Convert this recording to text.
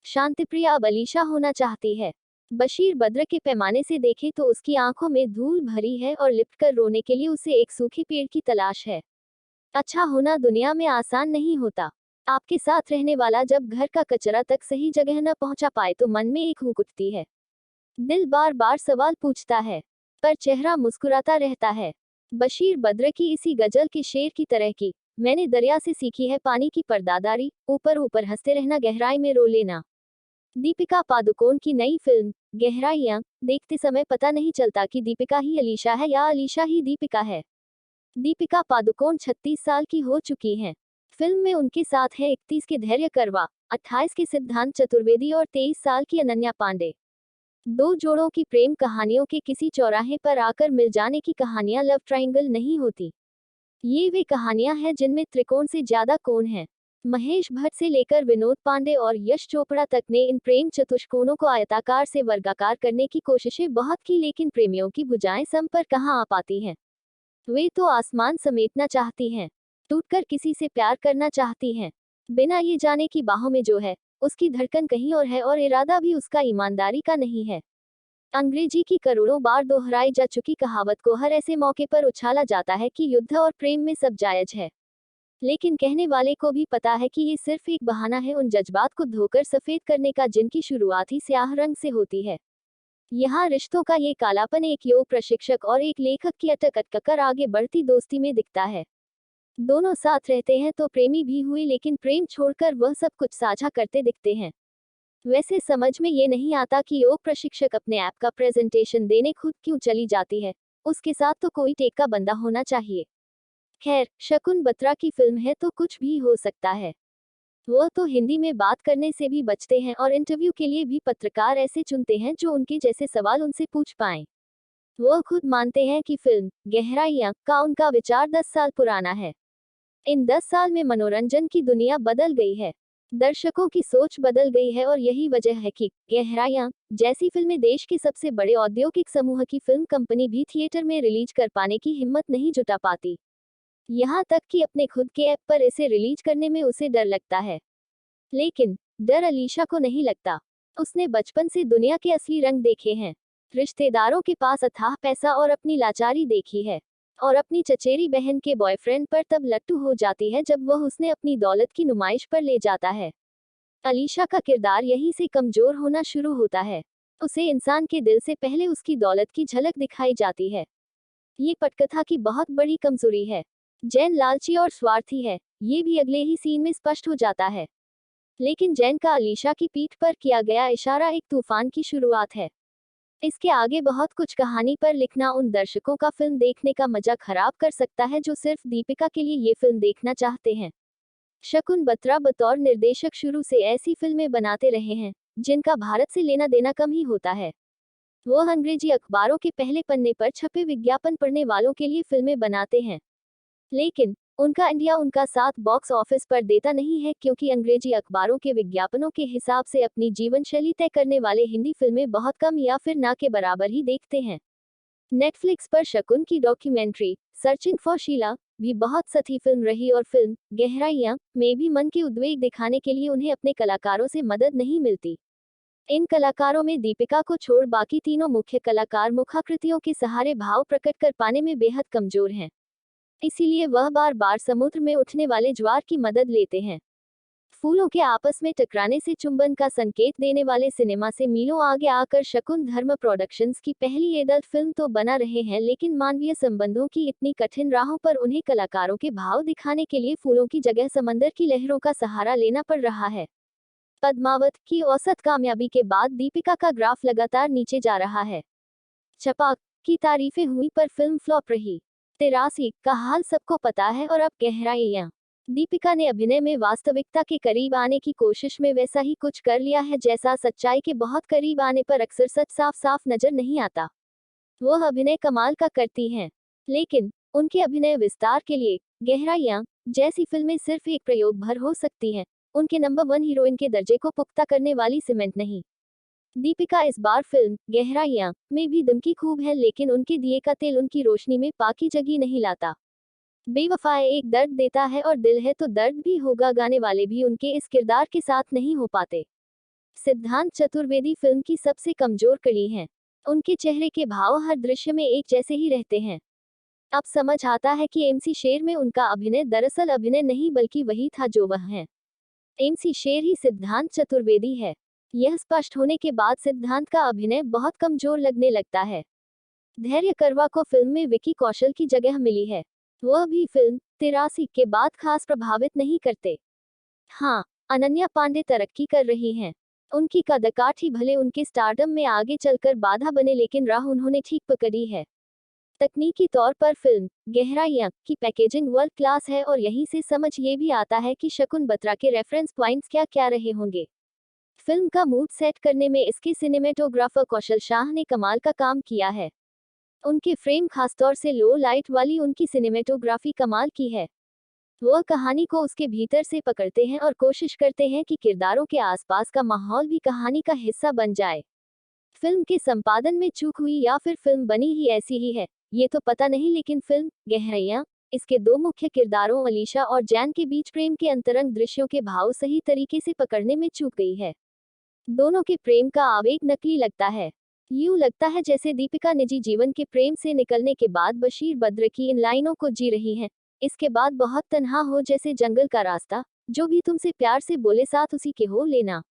शांतिप्रिया अब अलीशा होना चाहती है। बशीर बद्र के पैमाने से देखें तो उसकी आंखों में धूल भरी है और लिपटकर रोने के लिए उसे एक सूखे पेड़ की तलाश है। अच्छा होना दुनिया में आसान नहीं होता। आपके साथ रहने वाला जब घर का कचरा तक सही जगह न पहुंचा पाए तो मन में एक हुक उठती है। दिल बार बार सवाल पूछता है, पर चेहरा मुस्कुराता रहता है। बशीर बद्र की इसी गजल के शेर की तरह की, मैंने दरिया से सीखी है पानी की पर्दादारी, ऊपर ऊपर हंसते रहना गहराई में रो लेना। दीपिका पादुकोण की नई फिल्म गहराइयां देखते समय पता नहीं चलता कि दीपिका ही अलीशा है या अलीशा ही दीपिका है। दीपिका पादुकोण 36 साल की हो चुकी हैं। फिल्म में उनके साथ है 31 के धैर्य करवा, 28 के सिद्धांत चतुर्वेदी और 23 साल की अनन्या पांडे। दो जोड़ों की प्रेम कहानियों के किसी चौराहे पर आकर मिल जाने की कहानियां लव ट्रायंगल नहीं होती। ये वे कहानियां हैं जिनमें त्रिकोण से ज्यादा कोण है। महेश भट्ट से लेकर विनोद पांडे और यश चोपड़ा तक ने इन प्रेम चतुष्कोणों को आयताकार से वर्गाकार करने की कोशिशें बहुत की, लेकिन प्रेमियों की भुजाएं सम पर कहां आ पाती हैं। वे तो आसमान समेटना चाहती हैं, टूटकर किसी से प्यार करना चाहती हैं, बिना ये जाने कि बाहों में जो है उसकी धड़कन कहीं और है और इरादा भी उसका ईमानदारी का नहीं है। अंग्रेजी की करोड़ों बार दोहराई जा चुकी कहावत को हर ऐसे मौके पर उछाला जाता है कि युद्ध और प्रेम में सब जायज है, लेकिन कहने वाले को भी पता है कि ये सिर्फ एक बहाना है उन जज्बात को धोकर सफेद करने का जिनकी शुरुआत ही स्याह रंग से होती है। यहाँ रिश्तों का ये कालापन एक योग प्रशिक्षक और एक लेखक की अटक अटककर आगे बढ़ती दोस्ती में दिखता है। दोनों साथ रहते हैं तो प्रेमी भी हुए, लेकिन प्रेम छोड़कर वह सब कुछ साझा करते दिखते हैं। वैसे समझ में ये नहीं आता कि योग प्रशिक्षक अपने ऐप का प्रेजेंटेशन देने खुद क्यों चली जाती है, उसके साथ तो कोई टेका बंदा होना चाहिए। खैर, शकुन बत्रा की फिल्म है तो कुछ भी हो सकता है। वह तो हिंदी में बात करने से भी बचते हैं और इंटरव्यू के लिए भी पत्रकार ऐसे चुनते हैं जो उनके जैसे सवाल उनसे पूछ पाएं। वह खुद मानते हैं कि फिल्म गहराइयां का उनका विचार 10 साल पुराना है। इन 10 साल में मनोरंजन की दुनिया बदल गई है, दर्शकों की सोच बदल गई है और यही वजह है कि गहराइयां जैसी फिल्में देश के सबसे बड़े औद्योगिक समूह की फिल्म कंपनी भी थिएटर में रिलीज कर पाने की हिम्मत नहीं जुटा पाती। यहाँ तक कि अपने खुद के ऐप पर इसे रिलीज करने में उसे डर लगता है। लेकिन डर अलीशा को नहीं लगता। उसने बचपन से दुनिया के असली रंग देखे हैं, रिश्तेदारों के पास अथाह पैसा और अपनी लाचारी देखी है, और अपनी चचेरी बहन के बॉयफ्रेंड पर तब लट्टू हो जाती है जब वह उसने अपनी दौलत की नुमाइश पर ले जाता है। अलीशा का किरदार यहीं से कमजोर होना शुरू होता है। उसे इंसान के दिल से पहले उसकी दौलत की झलक दिखाई जाती है। ये पटकथा की बहुत बड़ी कमजोरी है। जैन लालची और स्वार्थी है, ये भी अगले ही सीन में स्पष्ट हो जाता है। लेकिन जैन का अलीशा की पीठ पर किया गया इशारा एक तूफान की शुरुआत है। इसके आगे बहुत कुछ कहानी पर लिखना उन दर्शकों का फिल्म देखने का मजा खराब कर सकता है जो सिर्फ दीपिका के लिए ये फिल्म देखना चाहते हैं। शकुन बत्रा बतौर निर्देशक शुरू से ऐसी फिल्में बनाते रहे हैं जिनका भारत से लेना देना कम ही होता है। वो अंग्रेजी अखबारों के पहले पन्ने पर छपे विज्ञापन पढ़ने वालों के लिए फिल्में बनाते हैं, लेकिन उनका इंडिया उनका साथ बॉक्स ऑफिस पर देता नहीं है, क्योंकि अंग्रेजी अखबारों के विज्ञापनों के हिसाब से अपनी जीवन शैली तय करने वाले हिंदी फिल्में बहुत कम या फिर ना के बराबर ही देखते हैं। नेटफ्लिक्स पर शकुन की डॉक्यूमेंट्री सर्चिंग फॉर शीला भी बहुत सही फिल्म रही और फिल्म गहराइयां में भी मन के उद्वेग दिखाने के लिए उन्हें अपने कलाकारों से मदद नहीं मिलती। इन कलाकारों में दीपिका को छोड़ बाकी तीनों मुख्य कलाकार मुखाकृतियों के सहारे भाव प्रकट कर पाने में बेहद कमजोर हैं। इसीलिए वह बार बार समुद्र में उठने वाले ज्वार की मदद लेते हैं। फूलों के आपस में टकराने से चुंबन का संकेत देने वाले सिनेमा से मीलों आगे आकर शकुन धर्म प्रोडक्शंस की पहली एडल्ट फिल्म तो बना रहे हैं, लेकिन मानवीय संबंधों की इतनी कठिन राहों पर उन्हें कलाकारों के भाव दिखाने के लिए फूलों की जगह समंदर की लहरों का सहारा लेना पड़ रहा है। पद्मावत की औसत कामयाबी के बाद दीपिका का ग्राफ लगातार नीचे जा रहा है। छपाक की तारीफें हुई पर फिल्म फ्लॉप रही। 83 का हाल सबको पता है और अब गहराइयां। दीपिका ने अभिनय में वास्तविकता के करीब आने की कोशिश में वैसा ही कुछ कर लिया है जैसा सच्चाई के बहुत करीब आने पर अक्सर सच साफ साफ नजर नहीं आता। वह अभिनय कमाल का करती हैं, लेकिन उनके अभिनय विस्तार के लिए गहराइयां जैसी फिल्में सिर्फ एक प्रयोग भर हो सकती हैं, उनके नंबर 1 हीरोइन के दर्जे को पुख्ता करने वाली सीमेंट नहीं। दीपिका इस बार फिल्म गहराइयां में भी दमकी खूब है, लेकिन उनके दिए का तेल उनकी रोशनी में पाकी जगी नहीं लाता। बेवफाए एक दर्द देता है और दिल है तो दर्द भी होगा गाने वाले भी उनके इस किरदार के साथ नहीं हो पाते। सिद्धांत चतुर्वेदी फिल्म की सबसे कमजोर कड़ी हैं। उनके चेहरे के भाव हर दृश्य में एक जैसे ही रहते हैं। अब समझ आता है कि एमसी शेर में उनका अभिनय दरअसल अभिनय नहीं बल्कि वही था जो वह हैं। एमसी शेर ही सिद्धांत चतुर्वेदी है। यह स्पष्ट होने के बाद सिद्धांत का अभिनय बहुत कमजोर लगने लगता है। धैर्य करवा को फिल्म में विकी कौशल की जगह मिली है। वह भी फिल्म 83 के बाद खास प्रभावित नहीं करते। हाँ, अनन्या पांडे तरक्की कर रही हैं। उनकी कदकाठी भले उनके स्टारडम में आगे चलकर बाधा बने, लेकिन राह उन्होंने ठीक पकड़ी है। तकनीकी तौर पर फिल्म गहराइयां की पैकेजिंग वर्ल्ड क्लास है और यहीं से समझ ये भी आता है कि शकुन बत्रा के रेफरेंस पॉइंट्स क्या क्या रहे होंगे। फिल्म का मूड सेट करने में इसके सिनेमेटोग्राफर कौशल शाह ने कमाल का काम किया है। उनके फ्रेम खासतौर से लो लाइट वाली उनकी सिनेमेटोग्राफी कमाल की है। वह कहानी को उसके भीतर से पकड़ते हैं और कोशिश करते हैं कि किरदारों के आसपास का माहौल भी कहानी का हिस्सा बन जाए। फिल्म के संपादन में चूक हुई या फिर फिल्म बनी ही ऐसी ही है, ये तो पता नहीं, लेकिन फिल्म गहराइयां इसके दो मुख्य किरदारों अलीशा और जैन के बीच प्रेम के अंतरंग दृश्यों के भाव सही तरीके से पकड़ने में चूक गई है। दोनों के प्रेम का आवेग नकली लगता है। यूं लगता है जैसे दीपिका निजी जीवन के प्रेम से निकलने के बाद बशीर बद्र की इन लाइनों को जी रही हैं। इसके बाद बहुत तन्हा हो जैसे जंगल का रास्ता, जो भी तुमसे प्यार से बोले साथ उसी के हो लेना।